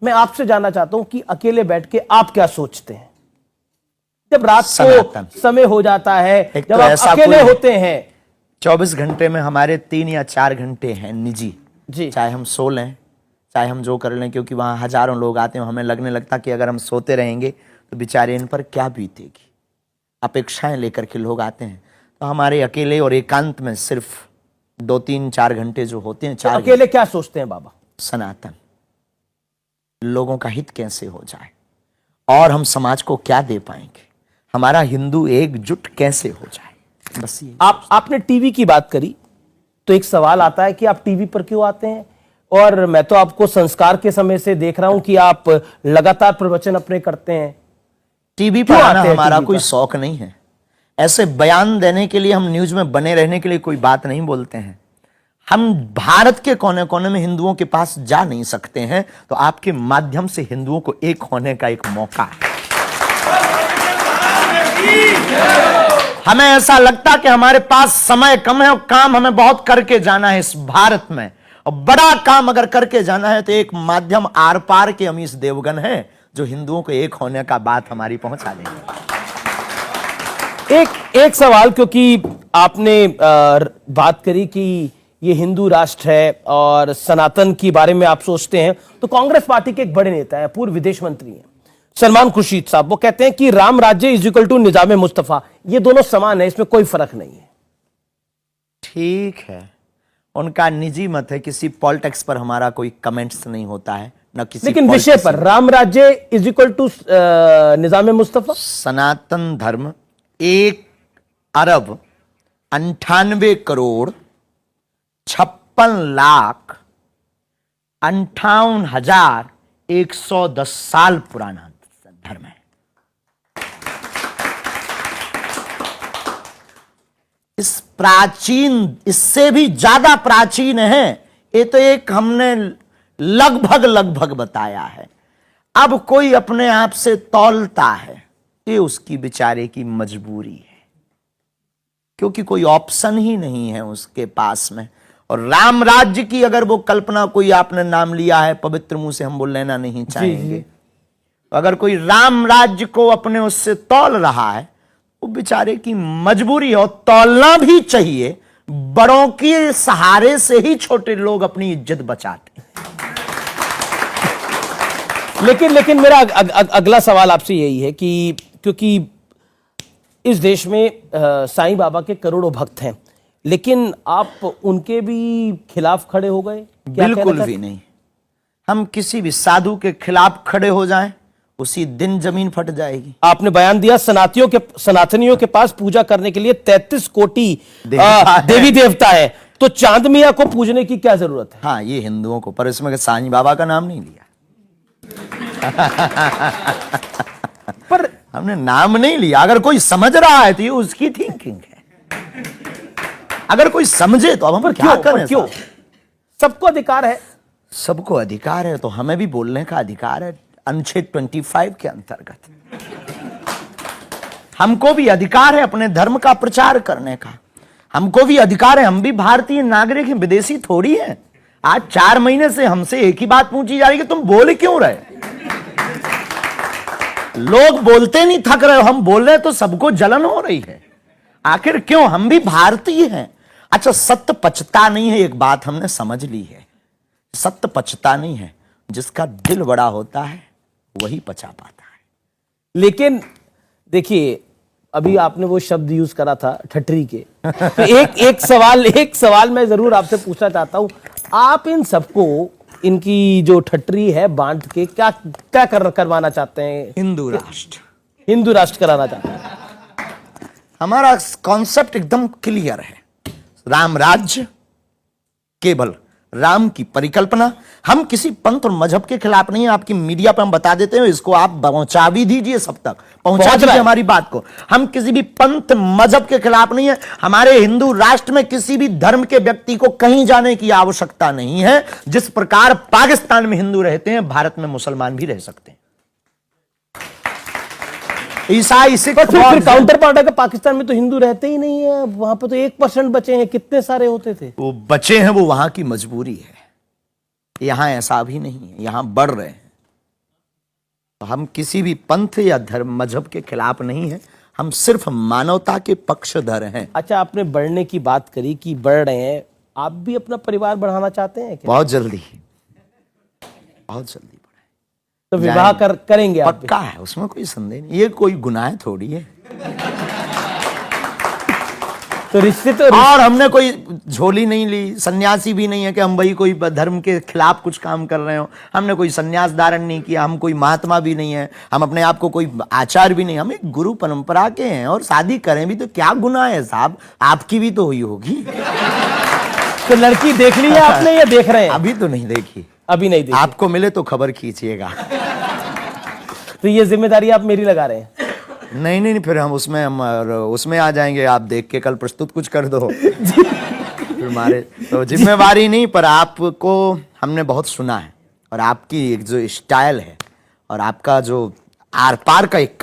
मैं आपसे जानना चाहता हूं कि अकेले बैठ के आप क्या सोचते हैं जब रात को समय हो जाता है, जब आप अकेले होते हैं? 24 घंटे में हमारे 3 या 4 घंटे हैं निजी जी। चाहे हम सो लें, चाहे हम जो कर लें, क्योंकि वहां हजारों लोग आते हैं। हमें लगने लगता कि अगर हम सोते रहेंगे तो बेचारे इन पर क्या बीतेगी। अपेक्षाएं लेकर के लोग आते हैं, तो हमारे अकेले और एकांत में सिर्फ 2, 3, 4 घंटे जो होते हैं, 4 अकेले क्या सोचते हैं बाबा? सनातन, लोगों का हित कैसे हो जाए और हम समाज को क्या दे पाएंगे, हमारा हिंदू एकजुट कैसे हो जाए, बस ये। आपने टीवी की बात करी तो एक सवाल आता है कि आप टीवी पर क्यों आते हैं? और मैं तो आपको संस्कार के समय से देख रहा हूं कि आप लगातार प्रवचन अपने करते हैं। टीवी पर आना हमारा कोई शौक नहीं है। ऐसे बयान देने के लिए, हम न्यूज में बने रहने के लिए कोई बात नहीं बोलते हैं। हम भारत के कोने कोने में हिंदुओं के पास जा नहीं सकते हैं, तो आपके माध्यम से हिंदुओं को एक होने का एक मौका है। हमें ऐसा लगता कि हमारे पास समय कम है और काम हमें बहुत करके जाना है इस भारत में, और बड़ा काम अगर करके जाना है तो एक माध्यम आर पार के अमीश देवगन है जो हिंदुओं को एक होने का बात हमारी पहुंचा देंगे। एक सवाल, क्योंकि आपने बात करी कि ये हिंदू राष्ट्र है और सनातन के बारे में आप सोचते हैं, तो कांग्रेस पार्टी के एक बड़े नेता है, पूर्व विदेश मंत्री हैं सलमान खुर्शीद साहब, वो कहते हैं कि राम राज्य इज इक्वल टू निजाम मुस्तफा, ये दोनों समान है, इसमें कोई फर्क नहीं है। ठीक है, उनका निजी मत है, किसी पॉलिटिक्स पर हमारा कोई कमेंट्स नहीं होता है, न किसी। लेकिन विषय पर राम राज्य इज इक्वल टू निजाम मुस्तफा, सनातन धर्म 1,98,58,58,110 साल पुराना धर्म है। इस प्राचीन, इससे भी ज्यादा प्राचीन है। ये तो एक हमने लगभग बताया है। अब कोई अपने आप से तौलता है, ये उसकी बेचारे की मजबूरी है, क्योंकि कोई ऑप्शन ही नहीं है उसके पास में। और राम राज्य की अगर वो कल्पना, कोई आपने नाम लिया है, पवित्र मुंह से हम बोल लेना नहीं चाहेंगे, अगर कोई राम राज्य को अपने उससे तौल रहा है, वो बेचारे की मजबूरी है। और तौलना भी चाहिए, बड़ों के सहारे से ही छोटे लोग अपनी इज्जत बचाते हैं। लेकिन मेरा अगला सवाल आपसे यही है कि क्योंकि इस देश में साईं बाबा के करोड़ों भक्त हैं, लेकिन आप उनके भी खिलाफ खड़े हो गए? बिल्कुल भी नहीं। हम किसी भी साधु के खिलाफ खड़े हो जाएं, उसी दिन जमीन फट जाएगी। आपने बयान दिया सनातनियों के पास पूजा करने के लिए 33 कोटि देवी देवता है, तो चांद मिया को पूजने की क्या जरूरत है? हाँ, ये हिंदुओं को, पर इसमें साईं बाबा का नाम नहीं लिया। पर हमने नाम नहीं लिया। अगर कोई समझ रहा है तो ये उसकी थिंकिंग है, अगर कोई समझे तो अब हम क्या करें? क्यों? सबको अधिकार है। सबको अधिकार है तो हमें भी बोलने का अधिकार है। अनुच्छेद 25 के अंतर्गत हमको भी अधिकार है अपने धर्म का प्रचार करने का। हमको भी अधिकार है, हम भी भारतीय नागरिक हैं, विदेशी थोड़ी हैं। आज 4 महीने से हमसे एक ही बात पूछी जा रही है कि तुम बोल क्यों रहे? लोग बोलते नहीं थक रहे हो, हम बोल रहे तो सबको जलन हो रही है। आखिर क्यों? हम भी भारतीय हैं। अच्छा, सत्य पचता नहीं है, एक बात हमने समझ ली है, सत्य पचता नहीं है, जिसका दिल बड़ा होता है वही पचा पाता है। लेकिन देखिए, अभी आपने वो शब्द यूज करा था ठटरी के, तो एक सवाल मैं जरूर आपसे पूछना चाहता हूं। आप इन सबको, इनकी जो ठटरी है बांट के क्या करवाना चाहते हैं? हिंदू राष्ट्र कराना चाहते हैं। हमारा कॉन्सेप्ट एकदम क्लियर है। राम राज्य, केवल राम की परिकल्पना। हम किसी पंथ और मजहब के खिलाफ नहीं है। आपकी मीडिया पे हम बता देते हैं, इसको आप पहुंचा भी दीजिए, सब तक पहुंचा दीजिए हमारी बात को। हम किसी भी पंथ मजहब के खिलाफ नहीं है। हमारे हिंदू राष्ट्र में किसी भी धर्म के व्यक्ति को कहीं जाने की आवश्यकता नहीं है। जिस प्रकार पाकिस्तान में हिंदू रहते हैं, भारत में मुसलमान भी रह सकते हैं, ईसाई सिख। फिर काउंटर पार्ट है कि पाकिस्तान में तो हिंदू रहते ही नहीं है, वहां पे तो 1% बचे हैं, कितने सारे होते थे। वो बचे हैं, वो वहां की मजबूरी है। यहां ऐसा भी नहीं है, यहां बढ़ रहे हैं। तो हम किसी भी पंथ या धर्म मजहब के खिलाफ नहीं हैं, हम सिर्फ मानवता के पक्षधर हैं। अच्छा, आपने बढ़ने की बात करी कि बढ़ रहे हैं, आप भी अपना परिवार बढ़ाना चाहते हैं क्या? बहुत जल्दी, बहुत जल्दी बढ़ाएं। तो विवाह करेंगे आप भी? पक्का है, उसमें कोई संदेह नहीं, ये कोई गुनाह थोड़ी है। तो रिश्ते तो और हमने कोई झोली नहीं ली, सन्यासी भी नहीं है कि हम भाई कोई धर्म के खिलाफ कुछ काम कर रहे हो। हमने कोई सन्यास धारण नहीं किया, हम कोई महात्मा भी नहीं है, हम अपने आप को कोई आचार्य भी नहीं, हम एक गुरु परंपरा के हैं। और शादी करें भी तो क्या गुनाह है साहब, आपकी भी तो हुई होगी। तो लड़की देख ली है आपने या देख रहे हैं? अभी तो नहीं देखी। अभी नहीं देखी। आपको मिले तो खबर खींचिएगा। तो ये जिम्मेदारी आप मेरी लगा रहे हैं? नहीं, फिर हम उसमें आ जाएंगे। आप देख के कल प्रस्तुत कुछ कर दो। फिर हमारे तो जिम्मेवारी नहीं, पर आपको हमने बहुत सुना है, और आपकी एक जो स्टाइल है और आपका जो आर पार का एक